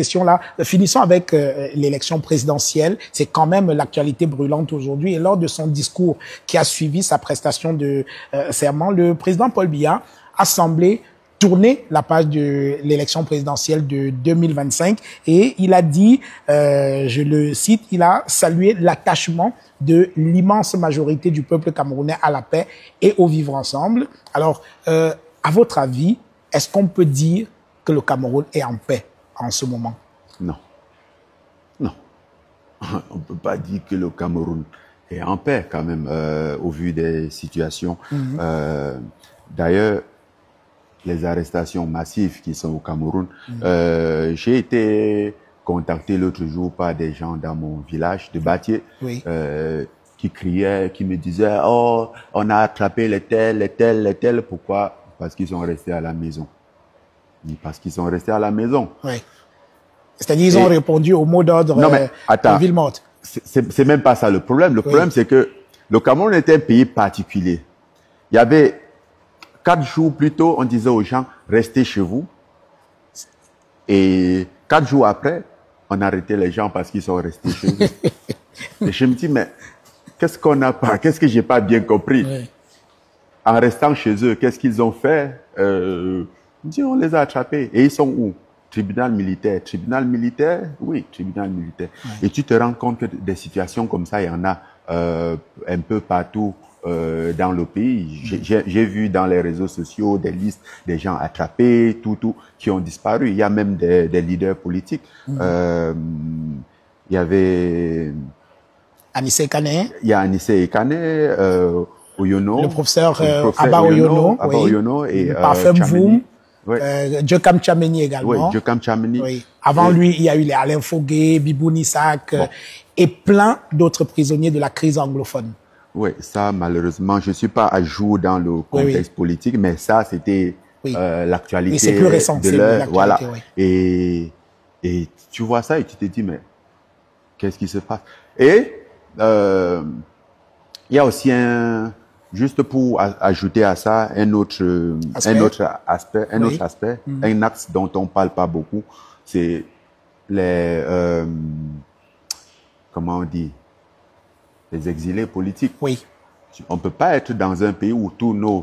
Question-là, finissons avec l'élection présidentielle. C'est quand même l'actualité brûlante aujourd'hui. Et lors de son discours qui a suivi sa prestation de serment, le président Paul Biya a semblé tourner la page de l'élection présidentielle de 2025 et il a dit, je le cite, il a salué l'attachement de l'immense majorité du peuple camerounais à la paix et au vivre ensemble. Alors, à votre avis, est-ce qu'on peut dire que le Cameroun est en paix en ce moment? Non. Non. On ne peut pas dire que le Cameroun est en paix quand même, au vu des situations. D'ailleurs, les arrestations massives qui sont au Cameroun, j'ai été contacté l'autre jour par des gens dans mon village de Batié, qui criaient, qui me disaient « Oh, on a attrapé les tels. » Pourquoi? Parce qu'ils sont restés à la maison. Parce qu'ils sont restés à la maison. Oui. C'est-à-dire ils ont répondu au mot d'ordre en ville morte. C'est même pas ça le problème. Le problème, c'est que le Cameroun était un pays particulier. Il y avait 4 jours plus tôt, on disait aux gens, restez chez vous. Et 4 jours après, on arrêtait les gens parce qu'ils sont restés chez eux. Et je me dis, mais qu'est-ce qu'on n'a pas, qu'est-ce que j'ai pas bien compris? En restant chez eux, qu'est-ce qu'ils ont fait? On les a attrapés. Et ils sont où? Tribunal militaire. Tribunal militaire? Oui, tribunal militaire. Et tu te rends compte que des situations comme ça, il y en a un peu partout dans le pays. J'ai vu dans les réseaux sociaux des listes des gens attrapés, qui ont disparu. Il y a même des leaders politiques. Il y avait... Anissé Kane. Il y a Anissé Kane, Oyono. Le professeur Abba Oyono. Et Parfum Voum. Djokam Tchameni également. Oui, Djokam Tchameni. Avant lui, il y a eu les Alain Fogué, Bibou Nissak et plein d'autres prisonniers de la crise anglophone. Oui, ça, malheureusement, je ne suis pas à jour dans le contexte politique, mais ça, c'était l'actualité. C'est plus récent, de l'heure. Voilà. Et tu vois ça et tu te dis, mais qu'est-ce qui se passe? Et il y a aussi juste pour ajouter à ça un autre aspect, un axe dont on parle pas beaucoup, c'est les comment on dit, les exilés politiques. Oui. On peut pas être dans un pays où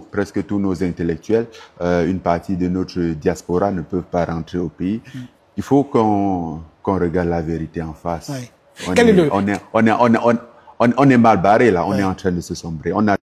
presque tous nos intellectuels, une partie de notre diaspora ne peuvent pas rentrer au pays. Il faut qu'on regarde la vérité en face. On est mal barré là, on est en train de se sombrer.